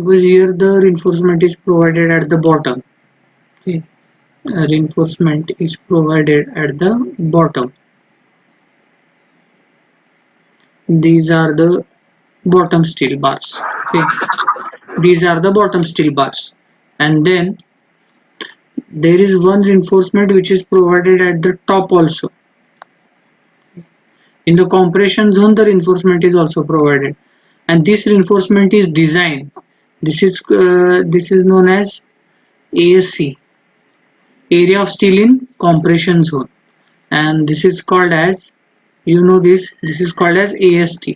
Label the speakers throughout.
Speaker 1: suppose here the reinforcement is provided at the bottom. Okay, reinforcement is provided at the bottom. These are the bottom steel bars. Okay, these are the bottom steel bars, and then there is one reinforcement which is provided at the top also. In the compression zone, the reinforcement is also provided, and this reinforcement is designed. This is known as ASC, area of steel in compression zone, and this is called as, you know, this is called as AST,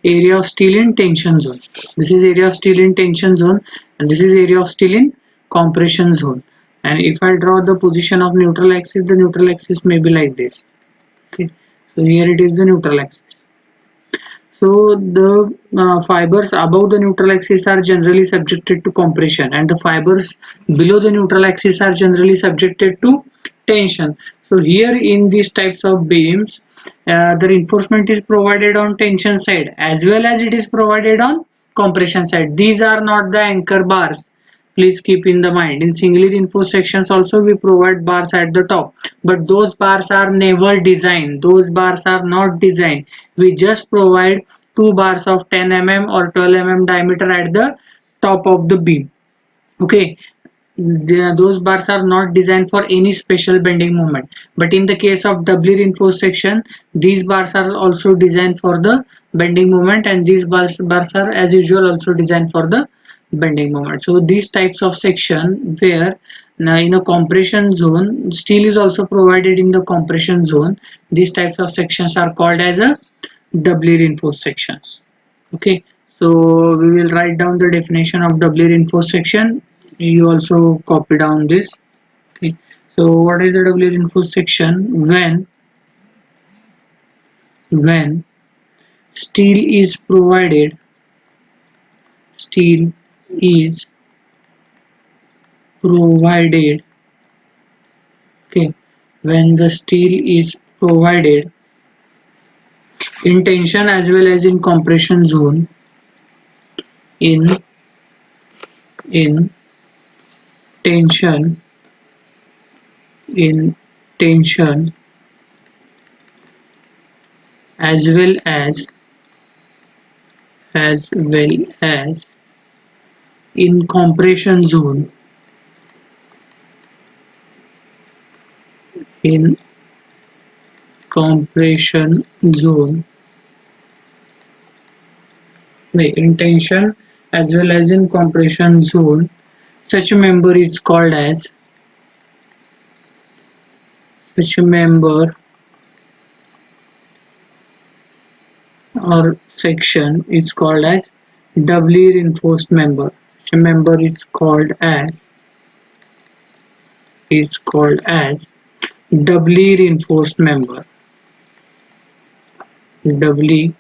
Speaker 1: area of steel in tension zone. This is area of steel in tension zone, and this is area of steel in compression zone. And if I draw the position of neutral axis, the neutral axis may be like this. Okay, so here it is the neutral axis. So the fibers above the neutral axis are generally subjected to compression, and the fibers below the neutral axis are generally subjected to tension. So here in these types of beams, the reinforcement is provided on tension side as well as it is provided on compression side. These are not the anchor bars. Please keep in the mind. In singly reinforced sections also we provide bars at the top, but those bars are never designed. Those bars are not designed. We just provide two bars of 10 mm or 12 mm diameter at the top of the beam. Okay, those bars are not designed for any special bending moment, but in the case of doubly reinforced section, these bars are also designed for the bending moment, and these bars are as usual also designed for the bending moment. So these types of section where now in a compression zone steel is also provided in the compression zone, these types of sections are called as a doubly reinforced sections. Okay, so we will write down the definition of doubly reinforced section. You also copy down this. Okay, so what is the doubly reinforced section? When steel is provided, steel is provided. Okay, when the steel is provided in tension as well as in compression zone, in in tension in tension as well as in compression zone, in compression zone, in tension as well as in compression zone, such a member is called as, such a member or section is called as doubly reinforced member. Such a member is called as doubly reinforced member. Doubly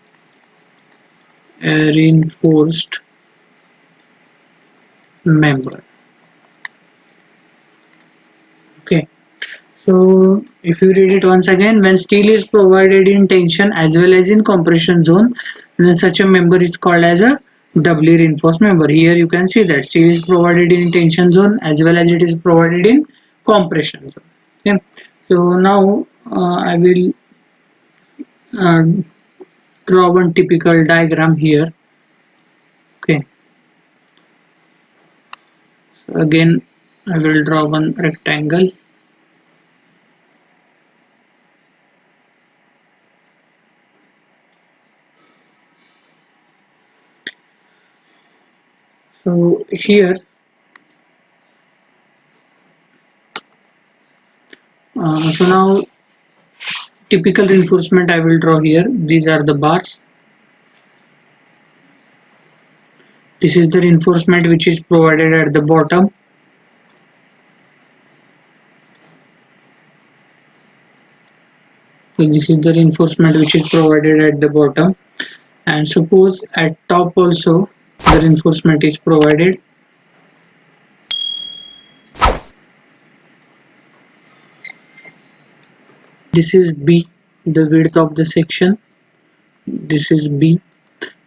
Speaker 1: reinforced member. Okay, so if you read it once again, when steel is provided in tension as well as in compression zone, then such a member is called as a doubly reinforced member. Here you can see that steel is provided in tension zone as well as it is provided in compression zone. Okay, so now I will uh, draw one typical diagram here. Okay, so again I will draw one rectangle. So here so now typical reinforcement I will draw here. These are the bars. This is the reinforcement which is provided at the bottom. So this is the reinforcement which is provided at the bottom, and suppose at top also the reinforcement is provided. This is B, the width of the section. This is B.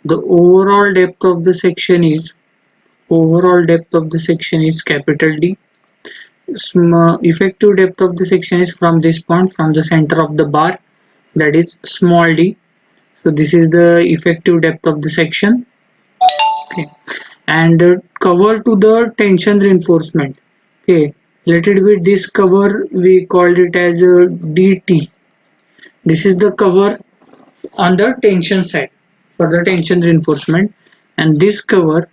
Speaker 1: The overall depth of the section is overall depth of the section is capital D. Effective depth of the section is from this point, from the center of the bar, that is small d. So this is the effective depth of the section. Okay, and cover to the tension reinforcement. Okay, related with this cover, we called it as DT. This is the cover on the tension side for the tension reinforcement, and this cover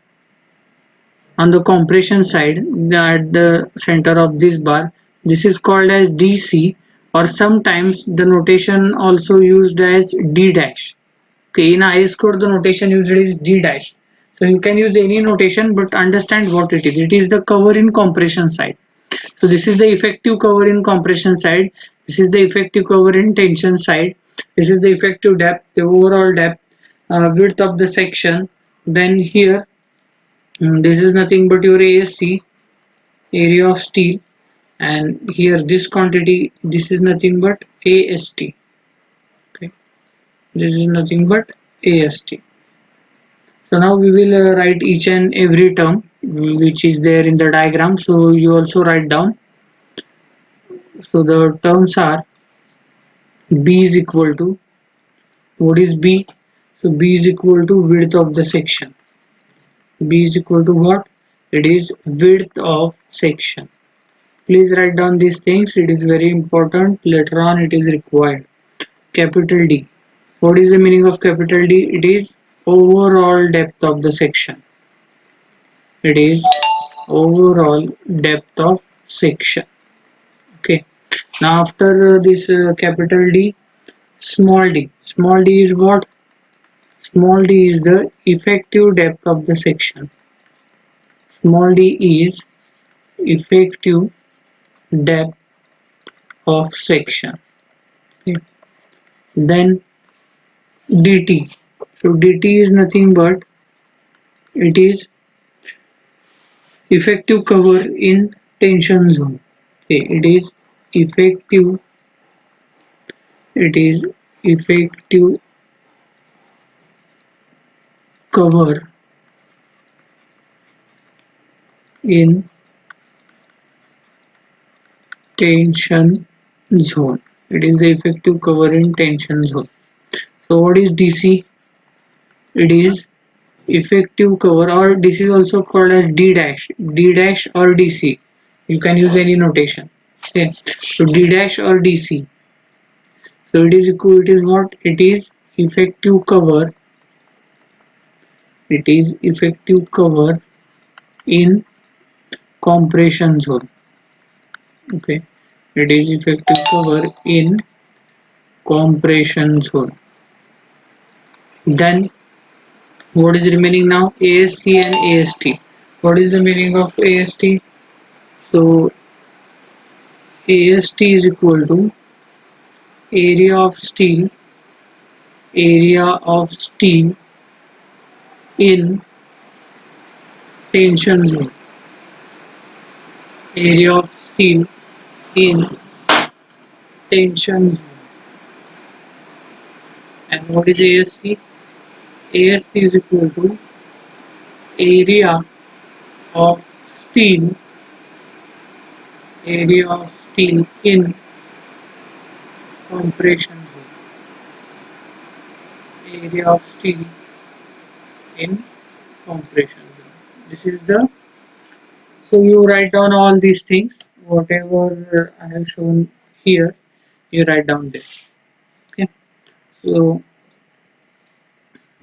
Speaker 1: on the compression side at the center of this bar, this is called as DC, or sometimes the notation also used as D dash. Okay, in IS code the notation used is D dash. So you can use any notation, but understand what it is. It is the cover in compression side. So this is the effective cover in compression side. This is the effective cover in tension side. This is the effective depth, the overall depth, width of the section. Then here, this is nothing but your ASC, area of steel, and here this quantity, this is nothing but AST. Okay, this is nothing but AST. So now we will write each and every term which is there in the diagram. So you also write down. So the terms are B is equal to, what is B? So B is equal to width of the section. B is equal to what? It is width of section. Please write down these things. It is very important. Later on it is required. Capital D. What is the meaning of capital D? It is overall depth of the section. It is overall depth of section. Okay. Now after this capital D, small d. Small d is what? Small d is the effective depth of the section. Small d is effective depth of section. Okay. Then dt. So dt is nothing but it is effective cover in tension zone. Okay. Effective. It is effective cover in tension zone. It is the effective cover in tension zone. So what is DC? It is effective cover, or this is also called as D dash, D dash or DC. You can use any notation. Okay. So D dash or DC. So it is equal. It is what? It is effective cover. It is effective cover in compression zone. Okay. It is effective cover in compression zone. Then what is remaining now? ASC and AST. What is the meaning of AST? So AST is equal to area of steel, area of steel in tension zone, area of steel in tension zone. And what is AST? AST is equal to area of steel, area of steel in compression zone, area of steel in compression zone. This is the, so you write down all these things, whatever I have shown here, you write down this. Okay. So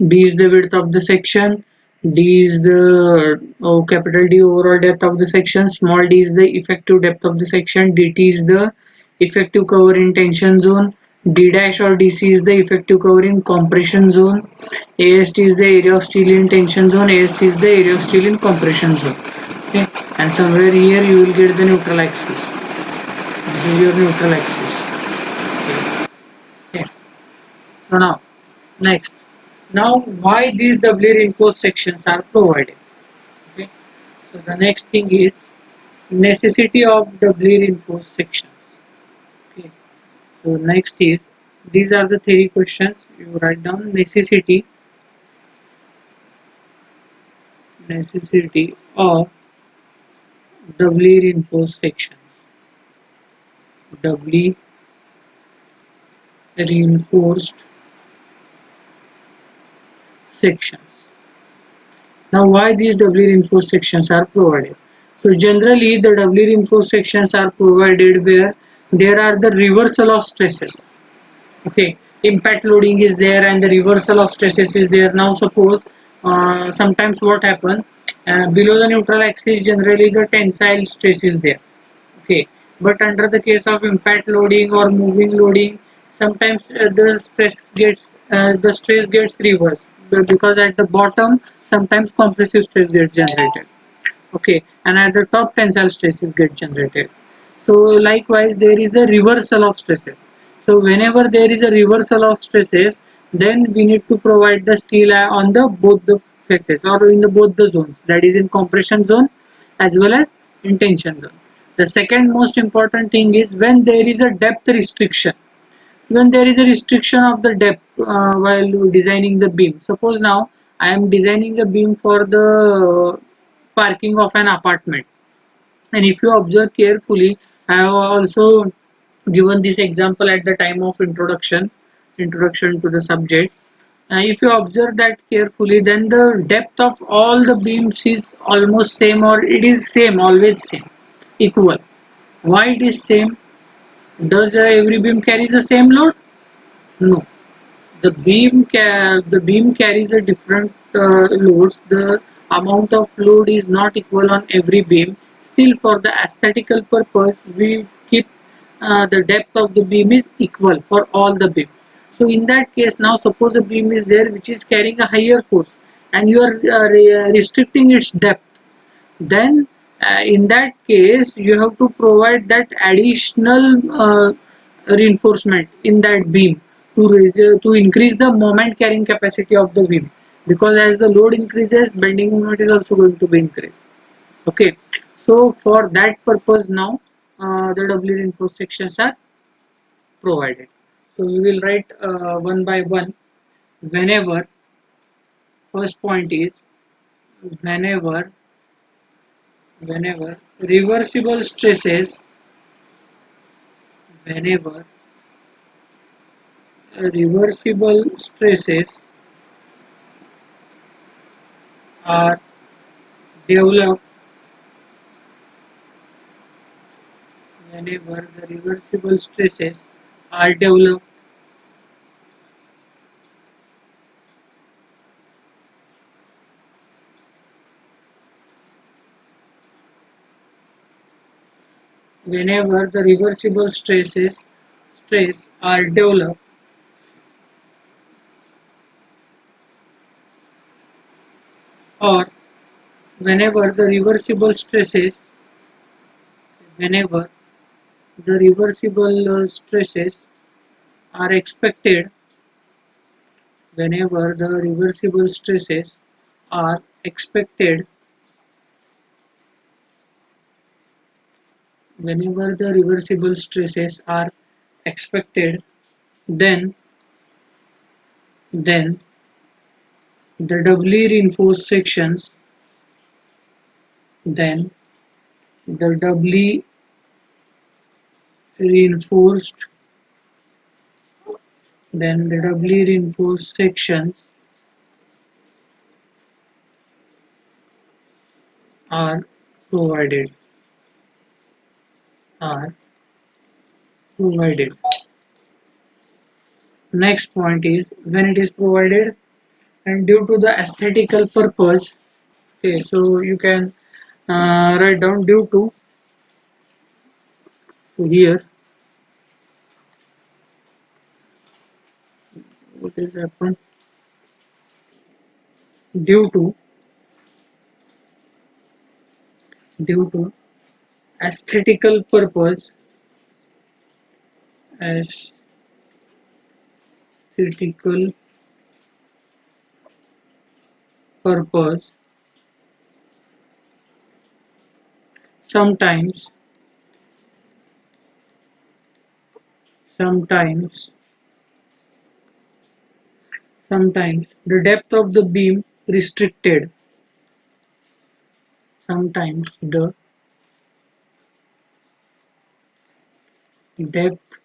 Speaker 1: B is the width of the section, D is the capital D overall depth of the section, small d is the effective depth of the section, dt is the effective cover in tension zone, D dash or DC is the effective cover in compression zone, AST is the area of steel in tension zone, ASC is the area of steel in compression zone. Okay, and somewhere here you will get the neutral axis. This is your neutral axis. Okay. So now next. Now why these doubly reinforced sections are provided? Okay. So the next thing is necessity of doubly reinforced sections. Okay. So next is, these are the theory questions. You write down necessity necessity of doubly reinforced sections. Doubly reinforced sections. Now, why these doubly reinforced sections are provided? So, generally, the doubly reinforced sections are provided where there are the reversal of stresses. Okay, impact loading is there and the reversal of stresses is there. Now, suppose sometimes what happens below the neutral axis, generally the tensile stress is there. Okay, but under the case of impact loading or moving loading, sometimes the stress gets reversed because at the bottom sometimes compressive stress gets generated. Okay, and at the top tensile stresses get generated. So likewise there is a reversal of stresses. So whenever there is a reversal of stresses, then we need to provide the steel on the both the faces or in the both the zones, that is in compression zone as well as in tension zone. The second most important thing is when there is a depth restriction. When there is a restriction of the depth while designing the beam. Suppose now I am designing a beam for the parking of an apartment, and if you observe carefully, I have also given this example at the time of introduction to the subject. If you observe that carefully, then the depth of all the beams is almost same, or it is same, always same, equal. Why it is same? Does every beam carries the same load? No. The beam carries a different loads. The amount of load is not equal on every beam. Still, for the aesthetical purpose, we keep the depth of the beam is equal for all the beam. So in that case, now suppose a beam is there which is carrying a higher force, and you are restricting its depth, then in that case you have to provide that additional reinforcement in that beam to increase the moment carrying capacity of the beam, because as the load increases, bending moment is also going to be increased. Okay, so for that purpose now the doubly reinforced sections are provided. So we will write one by one. Whenever, first point is, whenever whenever reversible stresses whenever reversible stresses are developed whenever the reversible stresses are developed whenever the reversible stress are developed, or whenever the reversible stresses whenever the reversible stresses are expected whenever the reversible stresses are expected whenever the reversible stresses are expected, then then the doubly reinforced sections then the doubly reinforced the doubly reinforced sections are provided are provided. Next point is when it is provided and due to the aesthetical purpose. Okay, so you can write down due to. So here what is happened due to due to aesthetical purpose aesthetical purpose, sometimes sometimes sometimes the depth of the beam restricted sometimes the depth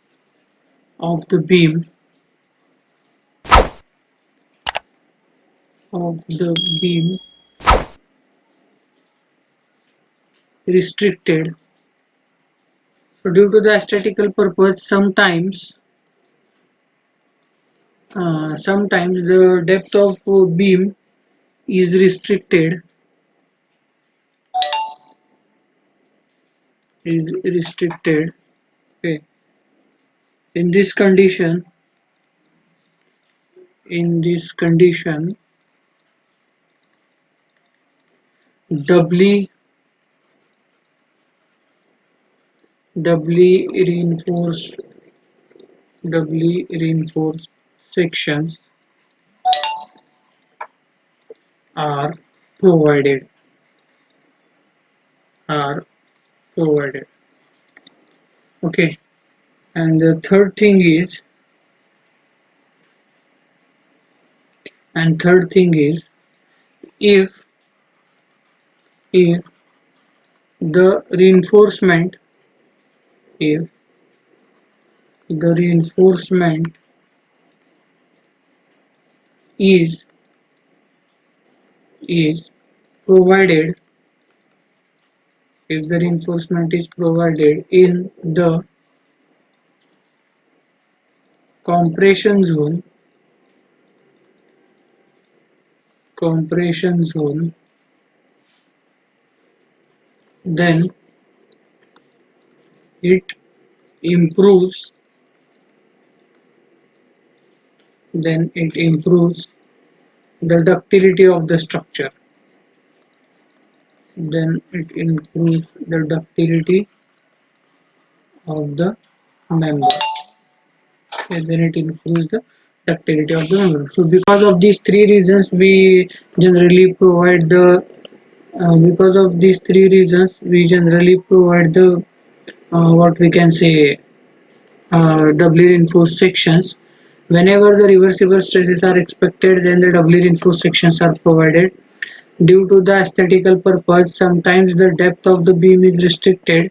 Speaker 1: of the beam of the beam restricted. So due to the aesthetical purpose, sometimes the depth of beam is restricted. Is restricted. Okay. In this condition, in this condition, doubly doubly reinforced doubly reinforced sections are provided are provided. Okay. And the third thing is if if the reinforcement if the reinforcement is is provided if the reinforcement is provided in the compression zone, then it improves the ductility of the structure. Then it improves the ductility of the member. And then it improves the ductility of the member. So because of these three reasons, we generally provide the what we can say doubly reinforced sections. Whenever the reversible stresses are expected, then the doubly reinforced sections are provided. Due to the aesthetical purpose, sometimes the depth of the beam is restricted.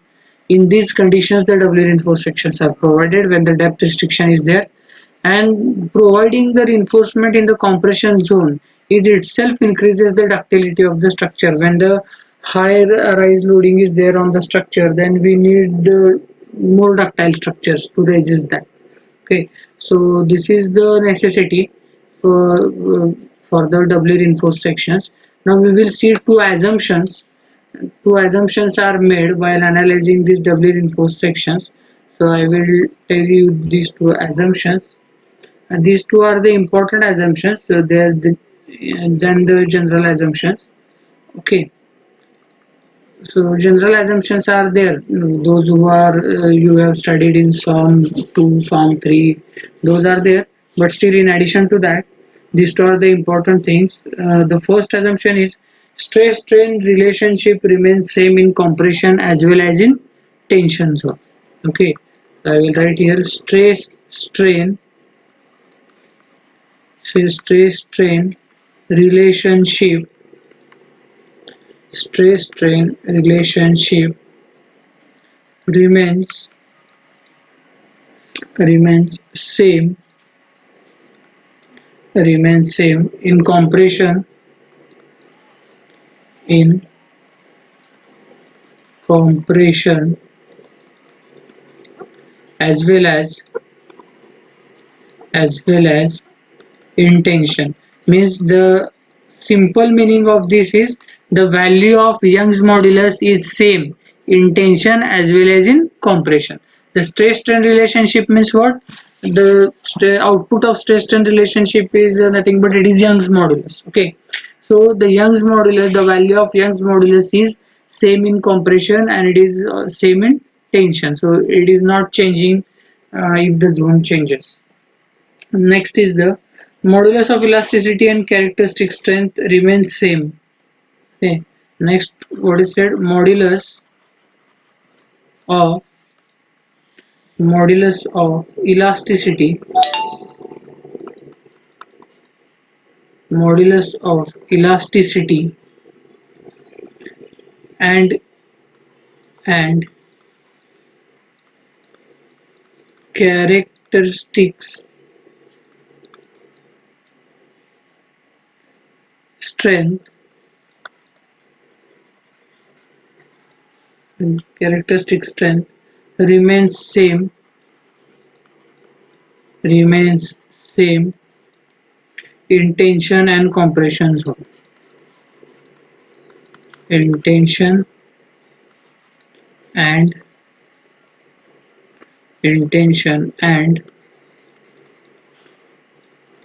Speaker 1: In these conditions, the doubly reinforced sections are provided when the depth restriction is there. And providing the reinforcement in the compression zone is itself increases the ductility of the structure. When the higher rise loading is there on the structure, then we need more ductile structures to resist that. Okay, so this is the necessity for for the doubly reinforced sections. Now we will see two assumptions. Two assumptions are made while analyzing these doubly reinforced sections. So I will tell you these two assumptions, and these two are the important assumptions. So they are then the general assumptions. Okay, so general assumptions are there. Those who are you have studied in Psalm 2, Psalm 3, those are there. But still, in addition to that, these two are the important things. The first assumption is stress-strain relationship remains same in compression as well as in tension zone. Okay, so I will write here stress-strain relationship stress-strain relationship remains remains same in in compression as well as in tension. Means the simple meaning of this is the value of Young's modulus is same in tension as well as in compression. The stress strain relationship means what? The output of stress strain relationship is nothing but it is Young's modulus. Okay, so the Young's modulus, the value of Young's modulus is same in compression and it is same in tension. So it is not changing if the zone changes. Next is the modulus of elasticity and characteristic strength remains same. Okay. Next, what is said? Of modulus of elasticity, modulus of elasticity and and characteristics strength and characteristic strength remains same in tension and compression zone. In tension and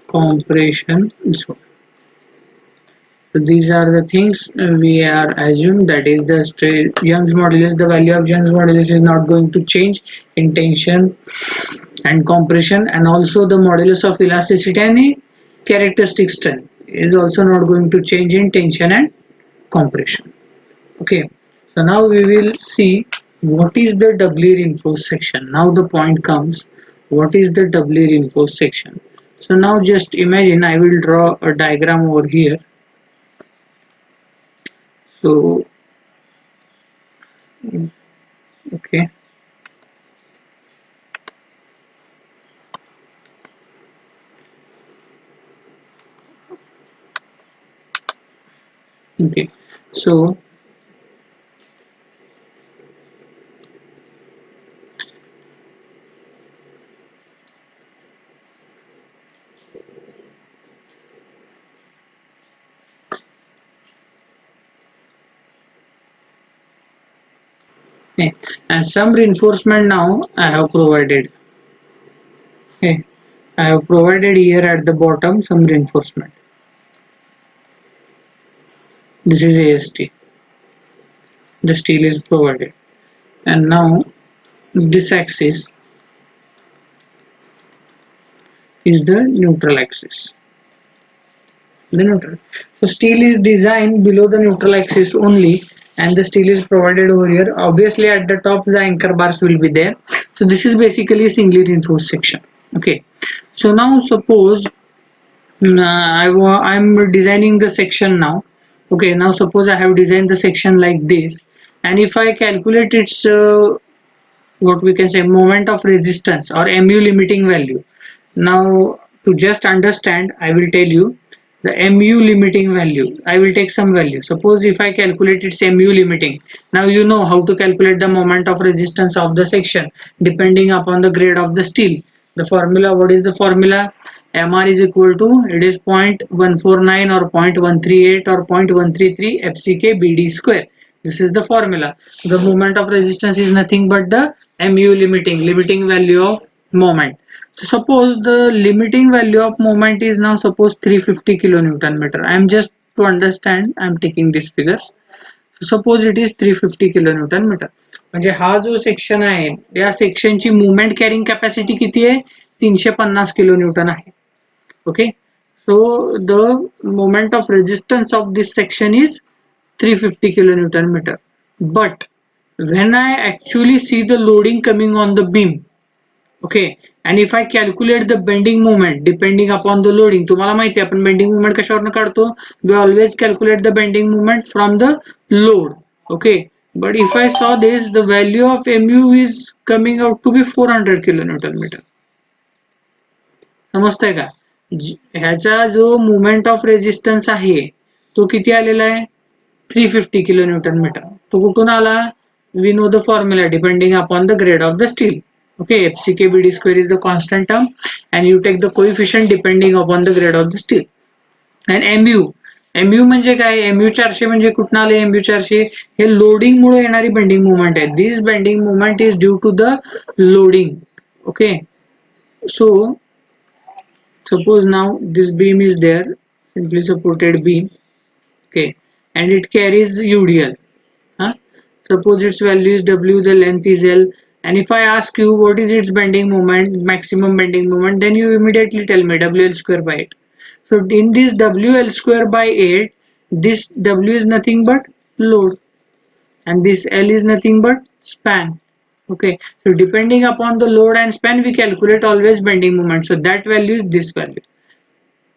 Speaker 1: compression zone. So these are the things we are assumed, that is the Young's modulus, the value of Young's modulus is not going to change in tension and compression, and also the modulus of elasticity and characteristic strength is also not going to change in tension and compression. Okay, so now we will see what is the doubly reinforced section. Now the point comes, what is the doubly reinforced section? So now just imagine, I will draw a diagram over here. So okay, okay, so okay, and some reinforcement now I have provided. Okay, I have provided here at the bottom some reinforcement. This is AST. The steel is provided, and now this axis is the neutral axis. The neutral. So steel is designed below the neutral axis only, and the steel is provided over here. Obviously, at the top the anchor bars will be there. So this is basically a singly reinforced section. Okay. So now suppose I'm designing the section now. Okay. Now suppose I have designed the section like this, and if I calculate its what we can say moment of resistance or mu limiting value. Now to just understand, I will tell you the mu limiting value. I will take some value. Suppose if I calculate its mu limiting, now you know how to calculate the moment of resistance of the section depending upon the grade of the steel. The formula, what is the formula? Mr is equal to, it is 0.149 or 0.138 or 0.133 FCK BD square. This is the formula. The moment of resistance is nothing but the mu limiting value of moment. So suppose the limiting value of moment is now suppose 350 kilonewton meter. I am just to understand, I am taking these figures. So suppose it is 350 kilonewton meter. म्हणजे हा जो section आहे या सेक्शनची movement carrying capacity किती आहे? 350 kilonewton आहे. Okay, so the moment of resistance of this section is 350 kilonewton meter. But when I actually see the loading coming on the beam, okay, and if I calculate the bending moment depending upon the loading, तुम्हाला माहिती आहे आपण bending moment कशावरून काढतो? We always calculate the bending moment from the load. Okay, but if I saw this, the value of mu is coming out to be 400 kilonewton meter. समजतंय का? ह्याचा जो मुवमेंट ऑफ रेजिस्टन्स आहे तो किती आलेला आहे? 350 kilonewton meter. तो कुठून आला? We know the formula depending upon the grade of the steel. Okay, FCK BD square is the constant term, and you take the coefficient depending upon the grade of the steel. And mu म्हणजे काय? mu 400 म्हणजे कुठून आले? mu 400 हे loading मुळे येणारी bending movement आहे. This bending moment is due to the loading. Okay, so suppose now this beam is there, simply supported beam. Okay, and it carries UDL. Huh? Suppose its value is W, the length is L, and if I ask you what is its bending moment, maximum bending moment, then you immediately tell me WL square by 8. So in this WL square by 8, this W is nothing but load, and this L is nothing but span. Okay, so depending upon the load and span, we calculate always bending moment. So that value is this value.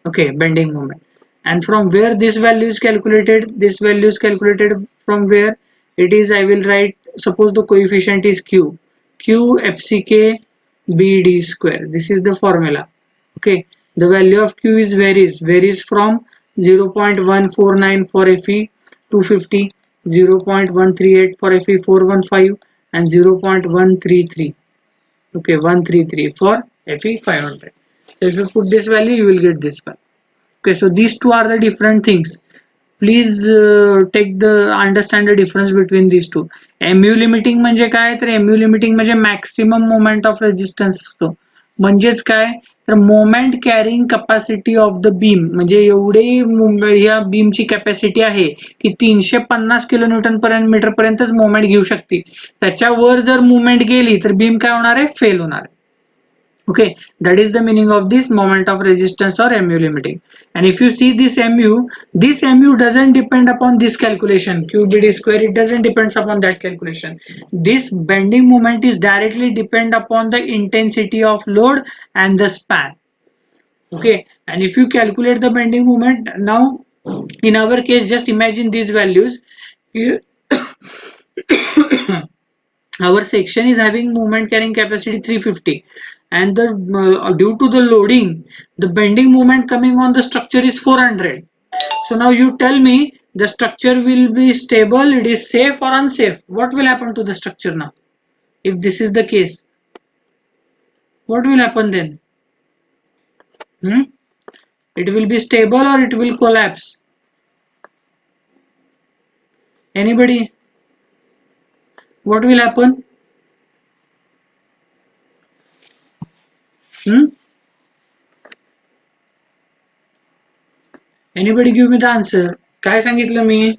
Speaker 1: Okay, bending moment. And from where this value is calculated? This value is calculated from where? it is, I will write, suppose the coefficient is q, q fck bd square. This is the formula. Okay, the value of q is varies from 0.149 for Fe 250, 0.138 for Fe 415, and 0.133. Okay, 133 for Fe 500. So if you put this value, you will get this one. Okay, so these two are the different things. Please take the understand the difference between these two. MU limiting म्हणजे काय, तर MU limiting म्हणजे maximum moment of resistance असतो. म्हणजेच काय, तर moment carrying capacity of the beam, म्हणजे एवढे या बीमची कॅपॅसिटी आहे की 350 किलो न्यूटन पर्यंत मीटर पर्यंतच मोमेंट घेऊ शकते. त्याच्यावर जर मुवमेंट गेली तर बीम काय होणार आहे, फेल होणार आहे. Okay, that is the meaning of this moment of resistance or mu limiting. And if you see this mu doesn't depend upon this calculation qbd square, it doesn't depends upon that calculation. This bending moment is directly depend upon the intensity of load and the span. Okay, and if you calculate the bending moment now, in our case, just imagine these values. Our section is having moment carrying capacity 350, and the due to the loading, the bending moment coming on the structure is 400. So now you tell me, the structure will be stable, it is safe or unsafe? What will happen to the structure now if this is the case? What will happen then? It will be stable or it will collapse? Anybody? What will happen? Anybody give me the answer? काय सांगितलं मी?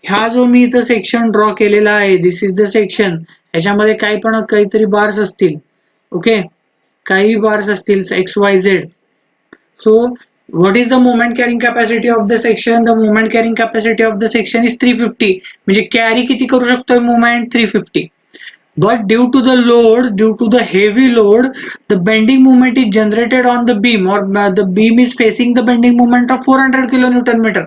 Speaker 1: हा जो मी इथं section draw केलेला आहे, this is the section. याच्यामध्ये काहीतरी bars असतील. ओके, काही बार्स असतील XYZ. So what is the moment carrying capacity of the section? The moment carrying capacity of the section is 350. म्हणजे कॅरी किती करू शकतोय moment? 350. But due to the load, due to the heavy load, the bending moment is generated on the beam, or the beam is facing the bending moment of 400 kilonewton meter.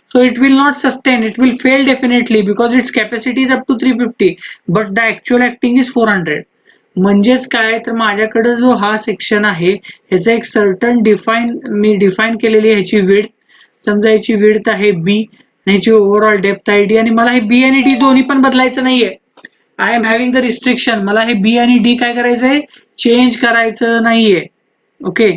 Speaker 1: So it will not sustain, it will fail definitely, because its capacity is up to 350, but the actual acting is 400. म्हणजेच काय, तर माझ्याकडे जो हा section आहे, ह्याचा एक certain मी define केलेली ह्याची विड्थ. समजा याची विड्थ आहे बी, ह्याची ओव्हरऑल डेप्थ आहे डी, आणि मला हे बी आणि डी दोन्ही पण बदलायचं नाहीये. I am having the restriction, मला हे बी आणि डी काय करायचंय, चेंज करायचं नाहीये. ओके,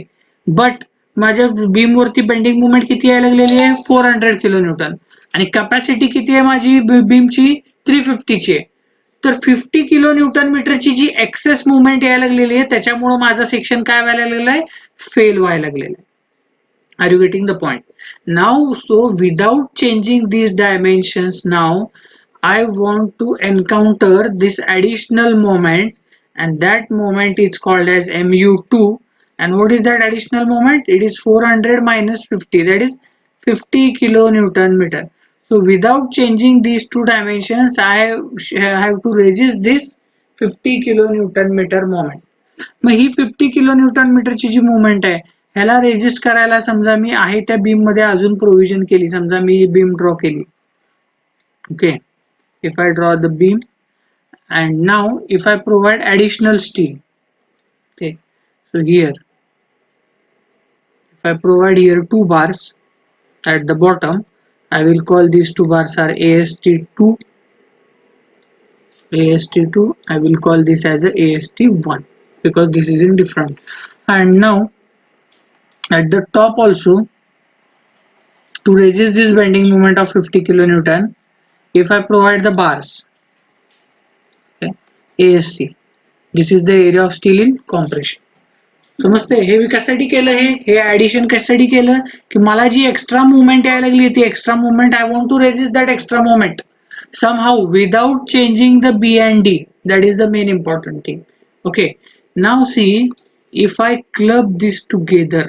Speaker 1: बट माझ्या बीम वरती बेंडिंग मुवमेंट किती यायला लागलेली आहे, 400 किलो न्यूटन, आणि कॅपॅसिटी किती आहे माझी बीमची, 350 ची आहे. तर 50 किलो न्यूटन मीटरची जी एक्सेस मुवमेंट यायला लागलेली आहे, त्याच्यामुळे माझा सेक्शन काय व्हायला लागलेला आहे, फेल व्हायला लागलेला आहे. Are you getting the point? Now, so without changing these dimensions, now I want to encounter this additional moment, and that moment is called as mu2. And what is that additional moment? It is 400 minus 50, that is 50 kilonewton meter. So without changing these two dimensions, I have to resist this 50 kilonewton meter moment. Mug he 50 kilo Newton मीटरची ji movement आहे, ह्याला resist करायला समजा मी आहे त्या beam मध्ये अजून provision केली. समजा मी ही बीम ड्रॉ केली. Okay, if I draw the beam and now if I provide additional steel, okay, so here if I provide here two bars at the bottom, I will call these two bars are AST2, AST2, I will call this as a AST1 because this is in different. And now at the top also, to resist this bending moment of 50 kilonewton, if I provide the bars, okay, ASC, this is the area of steel in compression. समजते, हे मी कशासाठी केलं, हे addition कशासाठी केलं, की मला जी extra movement यायला लागली, ती extra movement I want to resist that extra movement somehow without changing the B and D. That is the main important thing. Okay, now see, if I club this together,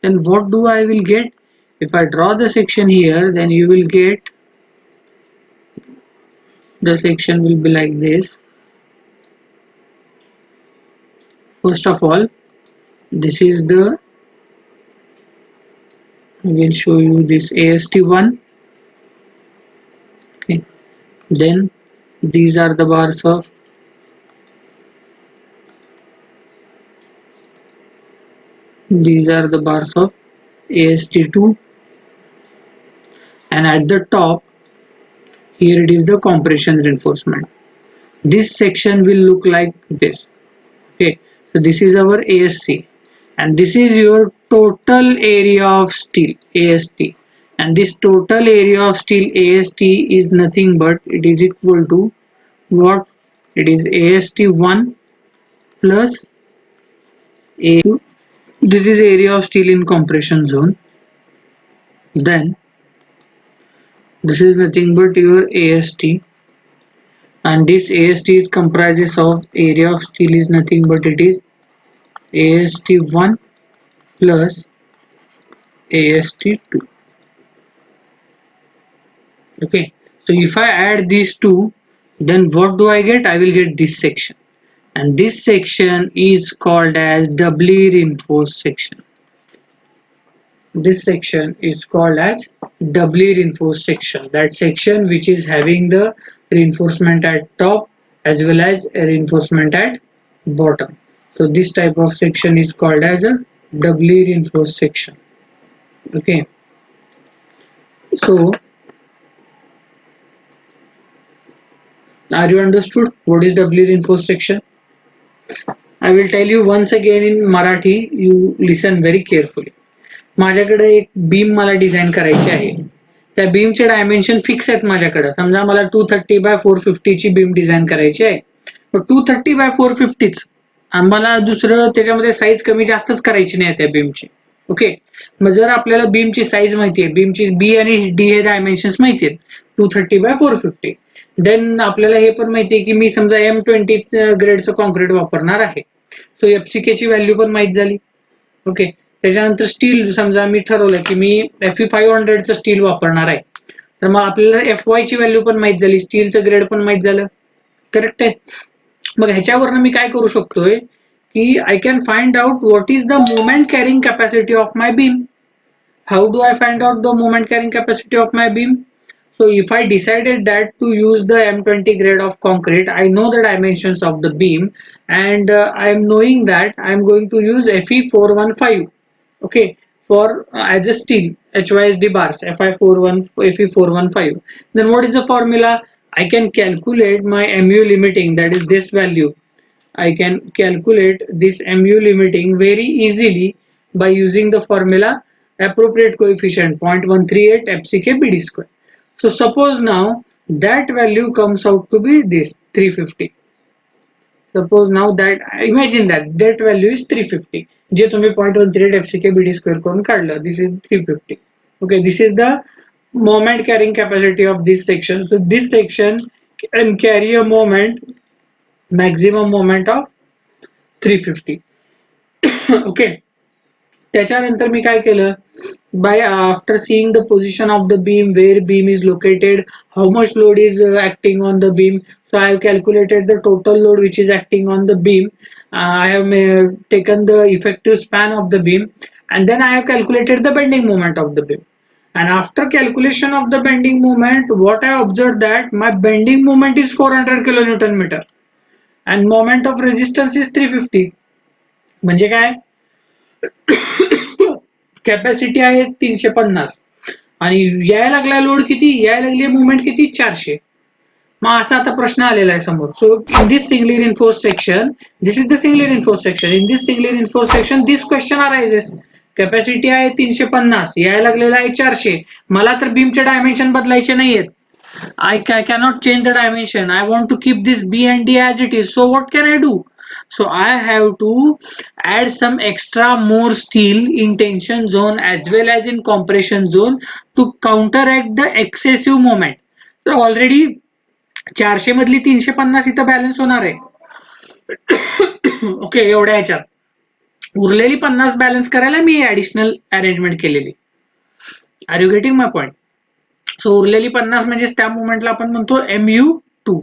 Speaker 1: then what do I will get? If I draw the section here, then you will get, the section will be like this. First of all, this is the, I will show you this AST1, Then these are the bars of AST2, and at the top here it is the compression reinforcement. This section will look like this. Okay, so this is our ASC, and this is your total area of steel, AST, and this total area of steel, AST, is nothing but it is equal to what? It is AST1 plus A2. This is area of steel in compression zone. Then this is nothing but your AST, and this AST is comprises of area of steel is nothing but it is AST1 plus AST2. Okay, so if I add these two, then what do I get? I will get this section, and this section is called as doubly reinforced section. This section is called as doubly reinforced section. That section which is having the reinforcement at top as well as a reinforcement at bottom. So this type of section is called as a doubly reinforced section. Okay, so are you understood what is doubly reinforced section? I will tell you once again in Marathi. You listen very carefully. माझ्याकडे एक beam मला design करायची आहे. त्या बीमचे dimension fix आहेत माझ्याकडे. समजा मला 230/450 ची बीम डिझाइन करायची आहे. पण 230/450च आम्हाला दुसरं त्याच्यामध्ये साईज कमी जास्तच करायची नाही त्या बीमची. ओके, मग जर आपल्याला बीमची साईज माहिती आहे, बीमची बी आणि डी हे डायमेन्शन्स माहिती आहेत 230/450, देन आपल्याला हे पण माहिती आहे की मी समजा M20 ग्रेडचं कॉन्क्रीट वापरणार आहे. सो FCK ची व्हॅल्यू पण माहित झाली. ओके, त्याच्यानंतर स्टील समजा मी ठरवलं की मी Fe500 चं स्टील वापरणार आहे, तर मग आपल्याला FY ची व्हॅल्यू पण माहित झाली, स्टीलचं ग्रेड पण माहित झालं. करेक्ट आहे. मग ह्याच्यावरनं मी काय करू शकतोय की I can find out what is the moment carrying capacity of my beam. How do I find out the moment carrying capacity of my beam? So if I decided that to use the M20 grade of concrete, I know the dimensions of the beam, and I am knowing that I am going to use Fe415, okay, for as a steel HYSD bars Fe415. Then what is the formula? I can calculate my mu limiting, that is this value. I can calculate this mu limiting very easily by using the formula appropriate coefficient 0.138 FCK BD square. So suppose now that value comes out to be this 350. Suppose now that imagine that value is 350. जे तुम्ही 0.138 FCK BD square करून काढलं, this is 350. Okay, this is the moment carrying capacity of this section. So this section can carry a moment, maximum moment of 350. Okay, त्याच्यानंतर मी काय केलं, by after seeing the position of the beam, where beam is located, how much load is acting on the beam, so I have calculated the total load which is acting on the beam. I have taken the effective span of the beam, and then I have calculated the bending moment of the beam. And after calculation of the bending moment, what I observed that my bending moment is 400 kilonewton meter and moment of resistance is 350. म्हणजे काय, capacity आहे 350 आणि यायला लागला load किती, यायला लागली movement किती, 400. मग असा आता प्रश्न आलेला आहे समोर. So in this singly reinforced section, this is the singly reinforced section, in this singly reinforced section this question arises. Capacity आहे 350, यायला लागलेला आहे 400, मला तर बीमचे डायमेन्शन बदलायचे नाहीयेत. I cannot change the dimension. I want to keep this B and D as it is. So what can I do? So I have to add some extra more steel in tension zone as well as in compression zone to counteract the excessive moment. So already 400 मधली 350 इथं balance होणार आहे. Okay, एवढ्या ह्याच्यात उरलेली 50 balance करायला मी additional arrangement केलेली. Are you getting my point? So उरलेली 50 म्हणजे त्या मुवमेंटला आपण म्हणतो MU2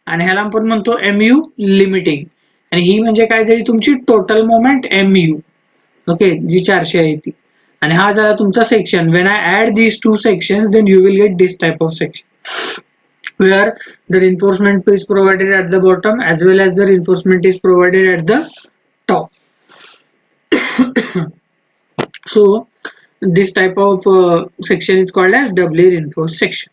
Speaker 1: आणि ह्याला आपण म्हणतो MU लिमिटिंग, आणि ही म्हणजे काय झाली तुमची टोटल मुवमेंट MU. ओके, जी 400 आहे ती, आणि हा झाला तुमचा section. When I add these two sections then you will get this type of section. where the reinforcement is provided at the bottom as well as the reinforcement is provided at the top. So this type of section is called as doubly reinforced section.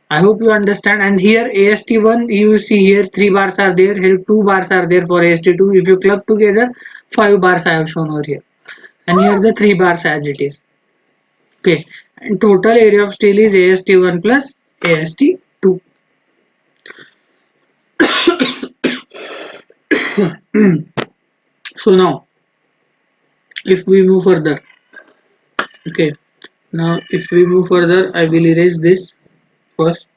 Speaker 1: I hope you understand. And here AST1, you see here 3 bars are there, here 2 bars are there for AST2. If you club together, 5 bars I have shown over here, and here the 3 bars as it is. Okay, and total area of steel is AST1 plus AST2. So now if we move further, okay, now if we move further, I will erase this first.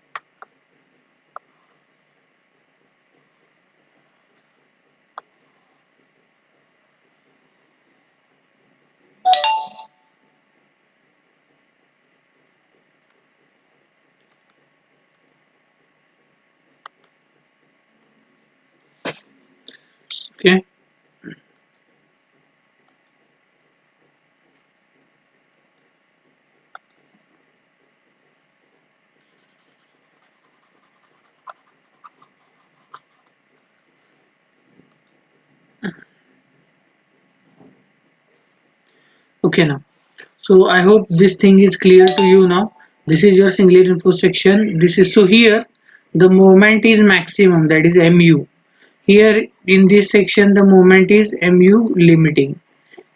Speaker 1: Okay, okay now. So I hope this thing is clear to you now. This is your singly reinforced section. This is so here the moment is maximum, that is mu. Here in this section the moment is mu limiting,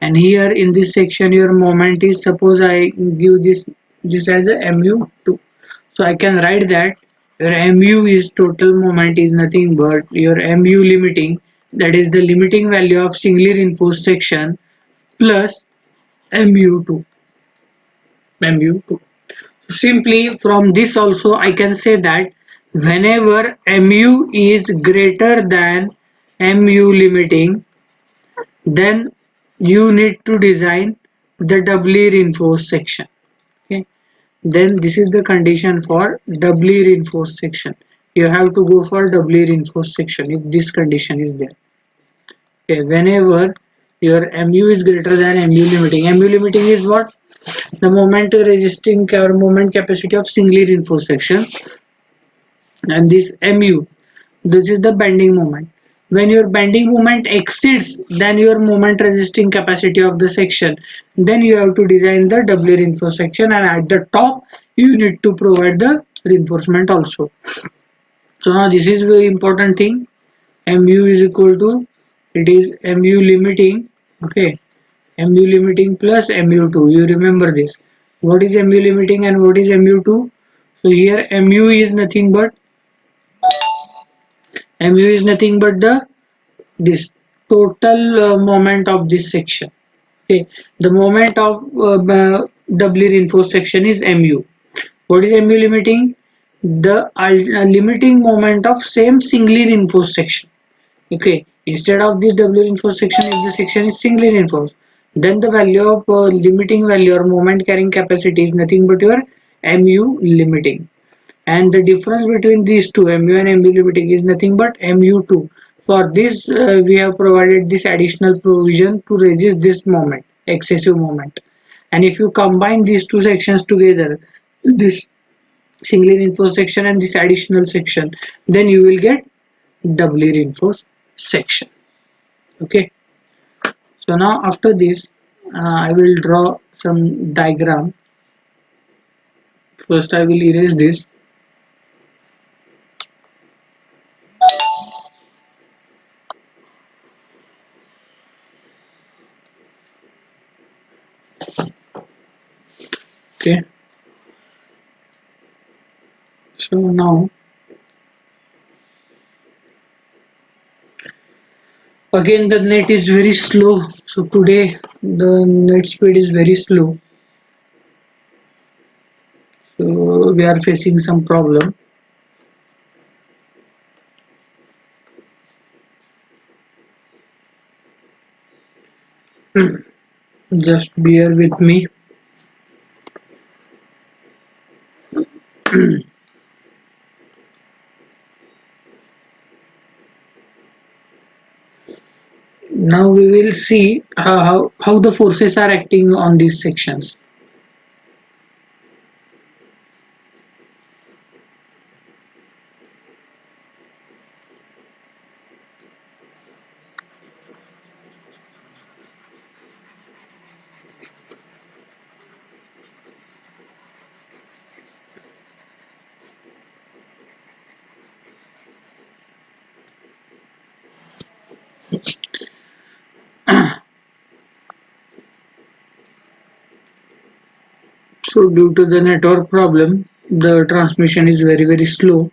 Speaker 1: and here in this section your moment is, suppose I give this as a mu2. So I can write that your mu is total moment is nothing but your mu limiting, that is the limiting value of singly reinforced section, plus mu2 mu2. Simply from this also I can say that whenever mu is greater than mu limiting, then you need to design the doubly reinforced section. Okay, then this is the condition for doubly reinforced section. You have to go for doubly reinforced section if this condition is there. Okay, whenever your mu is greater than mu limiting. Mu limiting is what? The moment resisting or moment capacity of singly reinforced section, and this mu, this is the bending moment. When your bending moment exceeds then your moment resisting capacity of the section, then you have to design the doubly reinforced section, and at the top you need to provide the reinforcement also. So now this is very important thing. Mu is equal to, it is mu limiting. Okay, mu limiting plus mu2, you remember this. What is mu limiting and what is mu2? So here mu is nothing but, mu is nothing but the this total moment of this section. Okay, the moment of doubly reinforced section is mu. What is mu limiting? The limiting moment of same singly reinforced section. Okay, instead of this doubly reinforced section, if the section is singly reinforced, then the value of limiting value or moment carrying capacity is nothing but your mu limiting, and the difference between these two, mu and mu limiting, is nothing but mu2. For this we have provided this additional provision to resist this moment, excessive moment. And if you combine these two sections together, this singly reinforced section and this additional section, then you will get doubly reinforced section. Okay, so now after this I will draw some diagram. First I will erase this. Okay, so now again the net is very slow, so today the net speed is very slow, so we are facing some problem. Just bear with me. Now we will see how the forces are acting on these sections. So due to the network problem, the transmission is very slow,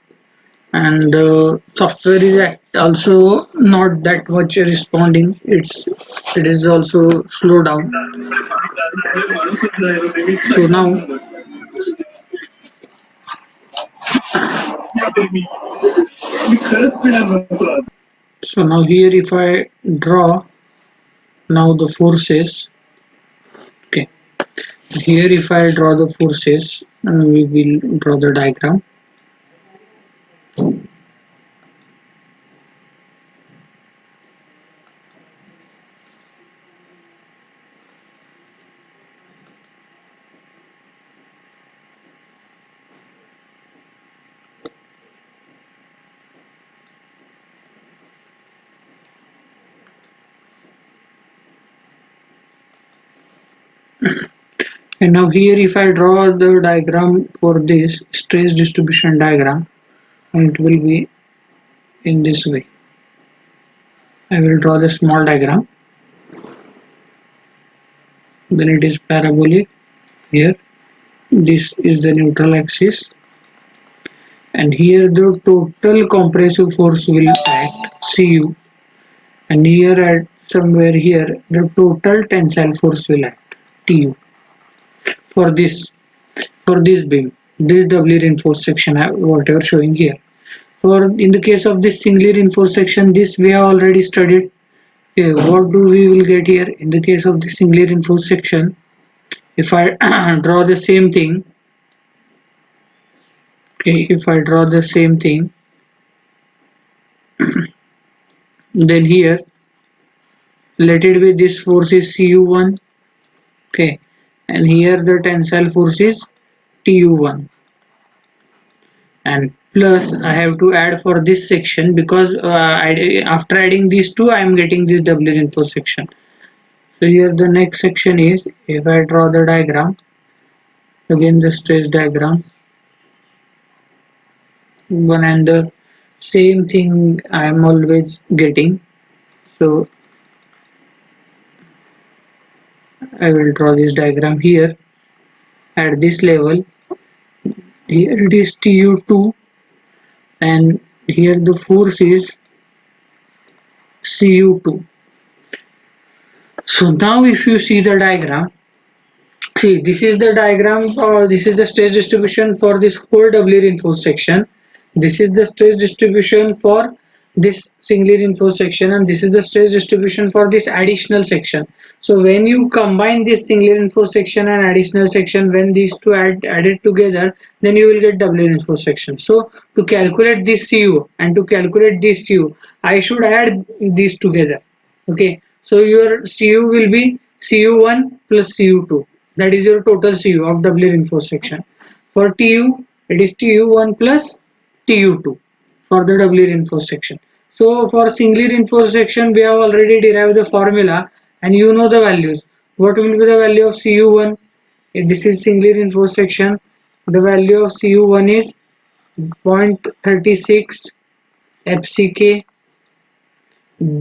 Speaker 1: and the software is also not that much responding. It is also slow down. So now, here if I draw now the forces, okay. Here if I draw the forces, we will draw the diagram. And now here if I draw the diagram for this stress distribution diagram, it will be in this way. I will draw the small diagram. Then it is parabolic here. This is the neutral axis, and here the total compressive force will act Cu, and here at somewhere here the total tensile force will act Tu for this beam, this doubly reinforced section whatever showing here. For in the case of this singly reinforced section, this we have already studied. Okay, what do we will get here in the case of the singly reinforced section? If I draw the same thing, okay, if I draw the same thing, then here let it be this force is Cu1, okay, and here the tensile force is Tu1, and plus I have to add for this section because after adding these two I am getting this doubly reinforced section. So here the next section is, if I draw the diagram, again the stress diagram, one and the same thing I am always getting. So I will draw this diagram here at this level. Here it is Tu2, and here the force is Cu2. So now if you see the diagram, see this is the diagram, this is the stress distribution for this whole doubly reinforced section. This is the stress distribution for this singly reinforced section, and this is the stress distribution for this additional section. So when you combine this singly reinforced section and additional section, when these two added together, then you will get doubly reinforced section. So to calculate this Cu and to calculate this Cu, I should add these together. Okay, so your Cu will be Cu1 plus Cu2. That is your total Cu of doubly reinforced section. For Tu, it is Tu1 plus Tu2 for the doubly reinforced section. So for singly reinforced section, we have already derived the formula, and you know the values. What will be the value of Cu1? If this is singly reinforced section, the value of Cu1 is 0.36 FCK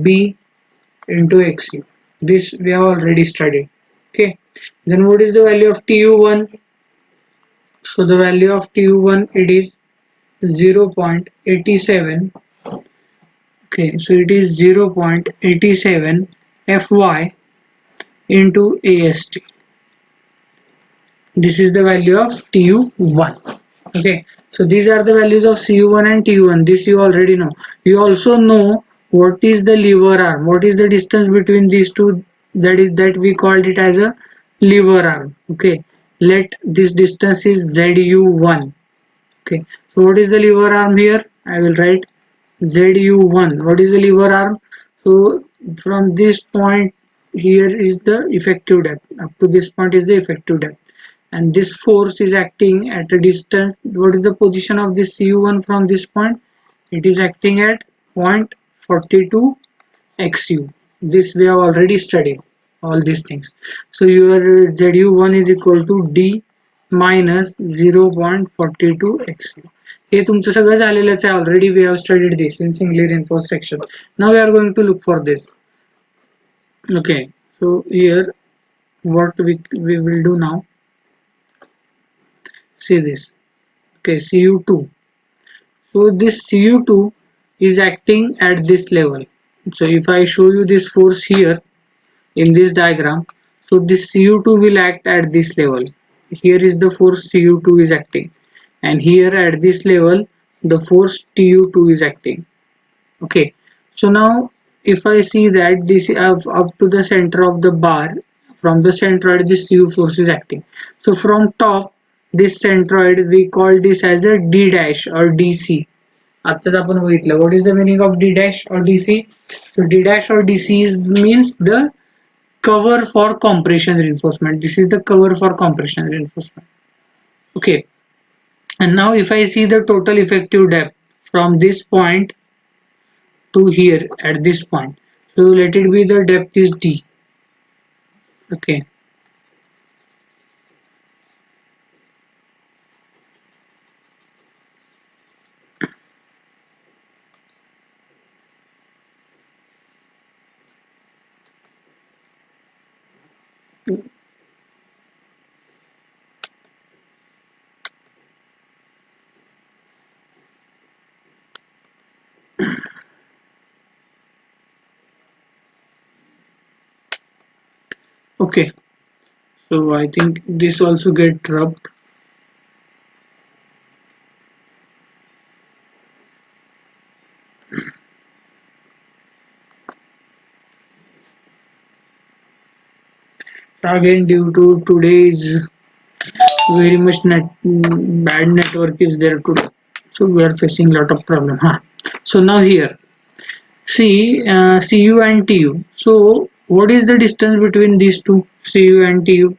Speaker 1: B into XU. This we have already studied. Okay. Then what is the value of Tu1? So the value of Tu1, it is 0.87. Okay, so it is 0.87 Fy into AST. This is the value of Tu1. Okay, so these are the values of Cu1 and Tu1. This you already know. You also know what is the lever arm, what is the distance between these two, that we called it as a lever arm. Okay, let this distance is Zu1. Okay, so what is the lever arm here? I will write Zu1. What is the lever arm? So from this point here is the effective depth. Up to this point is the effective depth, and this force is acting at a distance. What is the position of this Cu1 from this point? It is acting at 0.42 XU. This we have already studied all these things. So your Zu1 is equal to D minus 0.42 XU. हे तुमचं सगळं झालेलंच आहे already. We have studied this in singly reinforced section. Now we are going to look for this. Okay, so here what we will do now, See this. Okay, Cu2. So this Cu2 is acting at this level. So if I show you this force here in this diagram, so this Cu2 will act at this level. Here is the force Cu2 is acting, and here at this level the force Tu2 is acting. Okay, so now if I see that this up to the center of the bar, from the centroid this U force is acting. So from top this centroid we call this as a D dash or DC. आत्ताच आपण बघितलं what is the meaning of D dash or DC? So D dash or DC means the cover for compression reinforcement. This is the cover for compression reinforcement. Okay, and now if I see the total effective depth from this point to here at this point, so let it be the depth is D. Okay, okay, so I think this also get rubbed. Again, due to today's very much bad network is there today, so we are facing lot of problem. Huh? So now here, see Cu and Tu. So what is the distance between these two, Cu and Tu?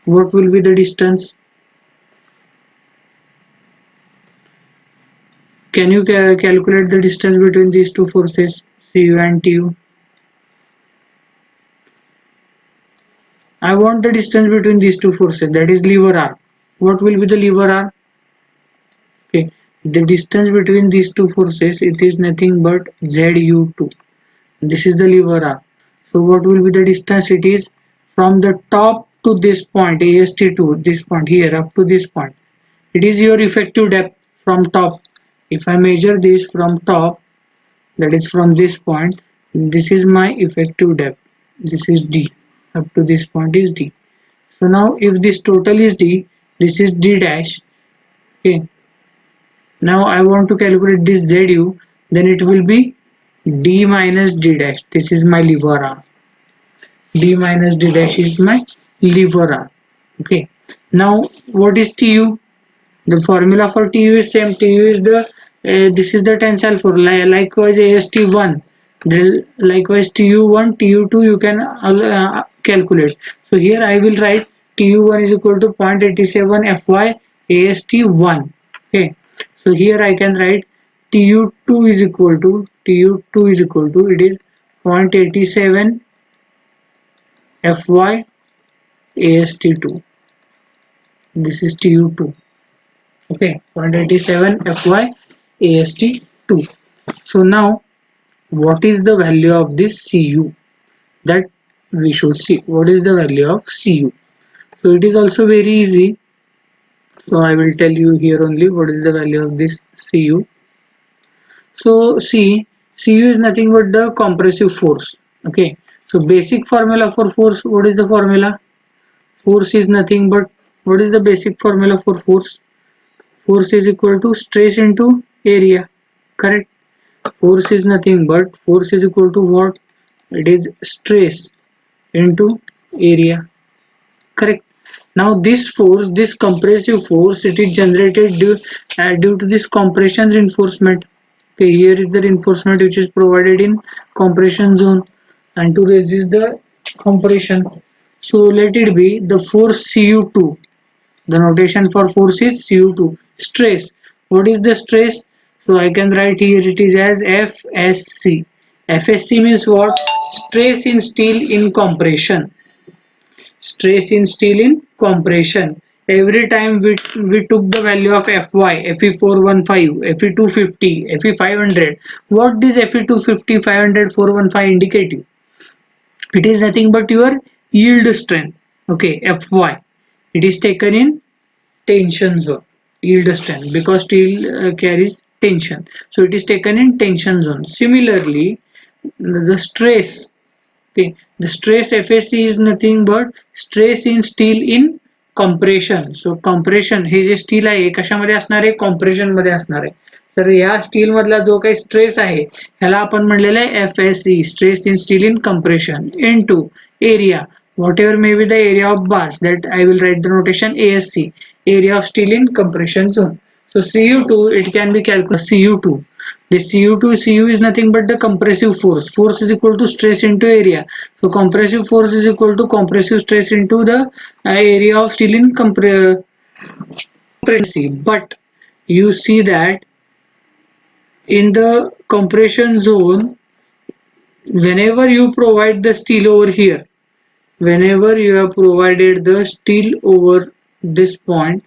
Speaker 1: What will be the distance? Can you calculate the distance between these two forces, Cu and Tu? I want the distance between these two forces, that is lever R. What will be the lever R? Okay, the distance between these two forces, it is nothing but Zu2. This is the lever R. So what will be the distance? It is from the top to this point, AST2, this point here up to this point. It is your effective depth from top. If I measure this from top, that is from this point, this is my effective depth. This is D. Up to this point is D. So now if this total is D, this is D dash. Okay. Now I want to calculate this ZU, then it will be D minus D dash. This is my lever arm. D minus D dash is my lever arm. Okay. Now what is TU? The formula for TU is same. TU is the this is the tensile force. Likewise AST1. Likewise TU1, TU2 you can calculate. So here I will write TU1 is equal to 0.87 Fy AST1. Okay. So here I can write Tu2 is equal to it is 0.87 Fy AST2. This is Tu2. Okay, 0.87 Fy AST2. So now what is the value of this Cu? That we should see. What is the value of Cu? So it is also very easy. So I will tell you here only what is the value of this Cu. So Cu is nothing but the compressive force. Okay. So basic formula for force, what is the formula? Force is nothing but, what is the basic formula for force? Force is equal to stress into area. Correct. Force is nothing but, force is equal to what? It is stress into area. Correct. Now this force, this compressive force, it is generated due to this compression reinforcement. Okay, here is the reinforcement which is provided in compression zone and to resist the compression. So let it be the force Cu2. The notation for force is Cu2. Stress. What is the stress? So I can write here it is as FSC. FSC means what? Stress in steel in compression. Stress in steel in compression. Every time we took the value of Fy, Fe415, Fe250, Fe500. What this Fe250, 500, 415 indicate you? It is nothing but your yield strength. Okay, Fy. It is taken in tension zone, yield strength, because steel carries tension. So it is taken in tension zone. Similarly, the stress, okay, the stress FSC is nothing but stress in steel in compression. So compression हे जे steel आहे कशामध्ये असणार आहे, compression मध्ये असणार आहे. तर या स्टील मधला जो काही स्ट्रेस आहे ह्याला आपण म्हणलेलं आहे FSC, stress in steel in compression, into area, whatever may be the area of bars, that I will write the notation ASC, area of steel in compression zone. So Cu2, it can be calculated Cu2. This Cu is nothing but the compressive force. Force is equal to stress into area. So compressive force is equal to compressive stress into the area of steel in compression. But you see that in the compression zone, whenever you provide the steel over here, whenever you have provided the steel over this point,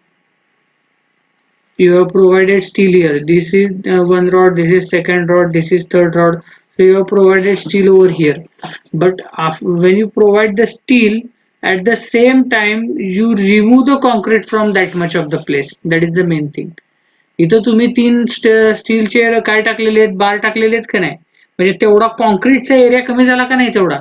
Speaker 1: you have provided steel here. This is one rod, this is second rod, this is third rod. So you have provided steel over here. But when you provide the steel, at the same time you remove the concrete from that much of the place. That is the main thing. इथं तुम्ही तीन स्टीलचे काय टाकलेले आहेत, बार टाकलेले आहेत का नाही, म्हणजे तेवढा कॉन्क्रीटचा एरिया कमी झाला का नाही तेवढा.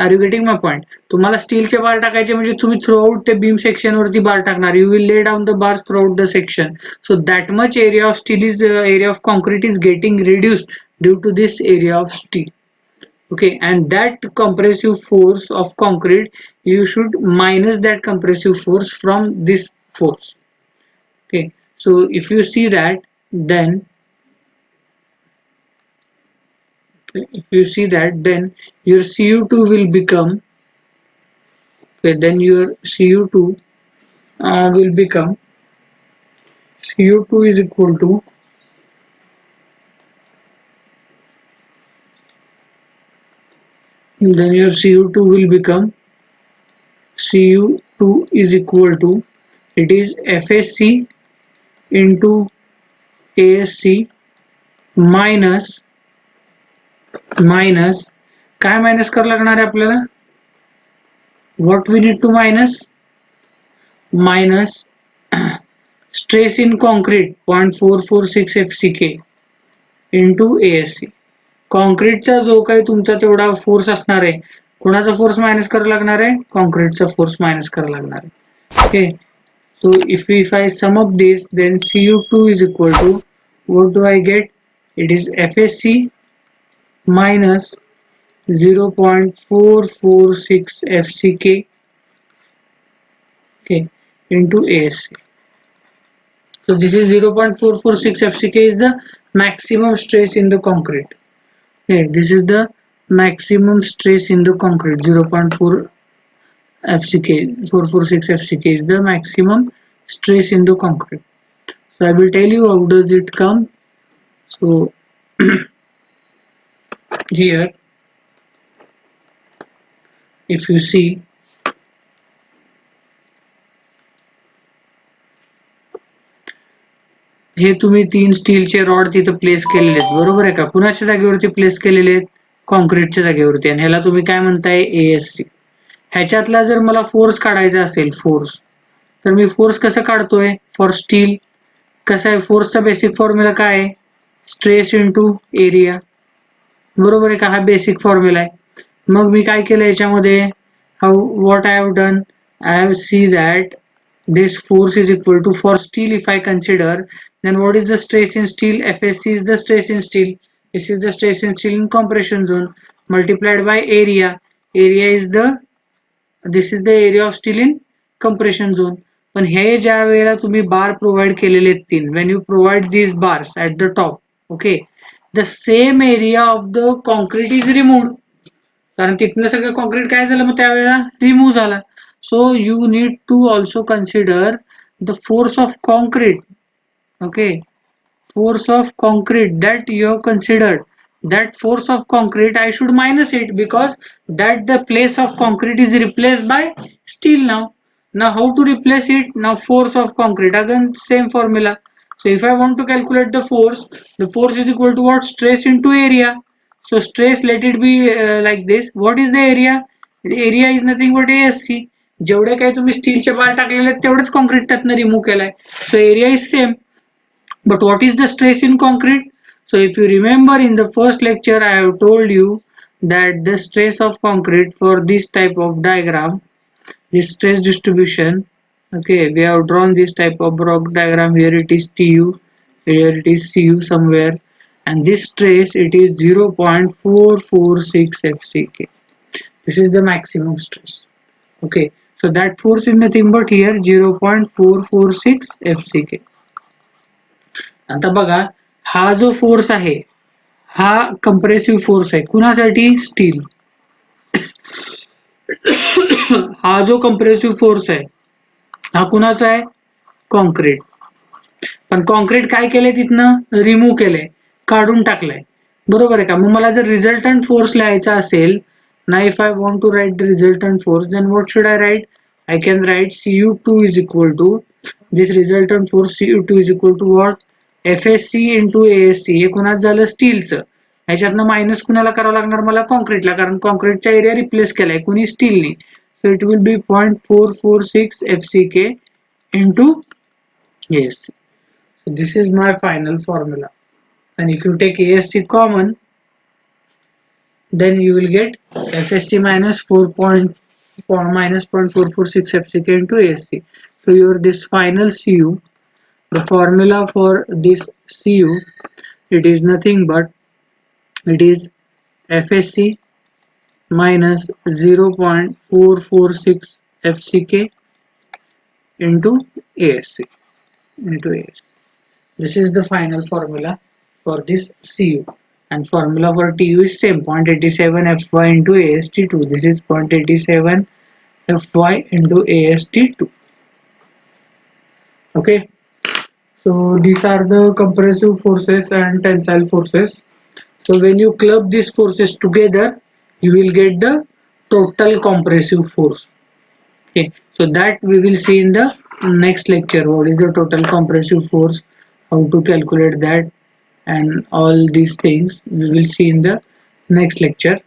Speaker 1: Are you getting my point. तुम्हाला स्टीलचे बार टाकायचे म्हणजे तुम्ही थ्रू आउट ते बीम सेक्शन वरती बार टाकणार. You will lay down the bars throughout the section. So that much area of steel is area of concrete is getting reduced due to this area of steel. Okay, and that compressive force of concrete, you should minus that compressive force from this force. Okay, so if you see that, then then your Cu2 will become, okay, then your Cu2 will become, Cu2 is equal to, then your Cu2 will become, Cu2 is equal to, it is FSC into ASC minus काय minus करावं लागणार आहे आपल्याला, what we need to minus stress in concrete 0.446 FCK into ASC. कॉन्क्रीटचा जो काही तुमचा तेवढा force असणार आहे, कोणाचा फोर्स मायनस करावा लागणार आहे, कॉन्क्रीटचा फोर्स मायनस करावा लागणार आहे. Okay, so if I sum up this, then Cu2 is equal to, what do I get, it is FSC minus 0.446 FCK, okay, into ASC. So this is 0.446 FCK is the maximum stress in the concrete. Okay, this is the maximum stress in the concrete. 0.4 FCK, 446 FCK is the maximum stress in the concrete. So I will tell you how does it come. So here, if you see, हे तुम्ही तीन स्टीलचे rod तिथे place केलेले आहेत, बरोबर आहे का. कुणाच्या जागेवरती प्लेस केलेले आहेत, कॉन्क्रीटच्या जागेवरती, आणि ह्याला तुम्ही काय म्हणताय, ASC. ह्याच्यातला जर मला फोर्स काढायचा असेल, फोर्स, तर मी फोर्स कसं काढतोय, फॉर स्टील कसं आहे, फोर्सचा बेसिक फॉर्म्युला काय आहे, स्ट्रेस इंटू एरिया, बरोबर आहे का, हा बेसिक फॉर्म्युला आहे. मग मी काय केलं याच्यामध्ये, how what I have done, I have see that this force is equal to, for steel if I consider, then what is the stress in steel, FSC is the stress in steel, this is the stress in steel in compression zone, multiplied by area, area is the, this is the area of steel in compression zone. पण हे ज्या वेळेला तुम्ही बार provide केलेले आहेत तीन, when you provide these bars at the top, okay, the same area of the concrete is removed, कारण तिथनं सगळं कॉन्क्रीट काय झालं मग त्यावेळेला रिमूव्ह झाला. So you need to also consider the force of concrete, okay, force of concrete that you have considered, that force of concrete I should minus it, because that the place of concrete is replaced by steel now. Now how to replace it, now force of concrete, again same formula. So if I want to calculate the force is equal to what, stress into area. So stress, let it be like this, what is the area, the area is nothing but ASC, जेवढे काही तुम्ही स्टीलचे बार टाकलेले आहेत तेवढेच concrete त्यातनं remove केलाय. So area is same. But what is the stress in concrete? So if you remember in the first lecture I have told you that the stress of concrete for this type of diagram, this stress distribution, okay, we have drawn this type of block diagram. Here it is Tu, here it is Cu somewhere, and this stress it is 0.446 FCK. This is the maximum stress. Okay, so that force is nothing but here 0.446 FCK. आता बघा, हा जो force आहे हा compressive force आहे कुणासाठी? Steel. हा जो compressive force आहे हा कुणाचा आहे? कॉन्क्रीट. पण कॉन्क्रीट काय केलंय तिथनं? रिमूव्ह केलंय, काढून टाकलंय. बरोबर आहे का? मग मला जर रिझल्टंट फोर्स लिहायचा असेल ना, if I want to write the resultant force, then what should I write? I can write Cu2 is equal to this resultant force. Cu2 is equal to what? FSC into ASC. हे कुणाच झालं? स्टीलचं. ह्याच्यातनं minus कुणाला करावं लागणार? मला कॉन्क्रीटला, कारण कॉन्क्रीटचा area replace केलाय कुणी? स्टीलने. So it will be 0.446 FCK into ASC. So this is my final formula. And if you take ASC common, then you will get FSC minus 0.446 FCK into ASC. So your this final Cu, the formula for this Cu, it is nothing but it is FSC minus 0.446 FCK into ASC. This is the final formula for this Cu. And formula for Tu is same, 0.87 Fy into AST2. This is 0.87 Fy into AST2. Okay. So these are the compressive forces and tensile forces. So when you club these forces together, you will get the total compressive force. Okay. So that we will see in the next lecture. What is the total compressive force? How to calculate that? And all these things we will see in the next lecture.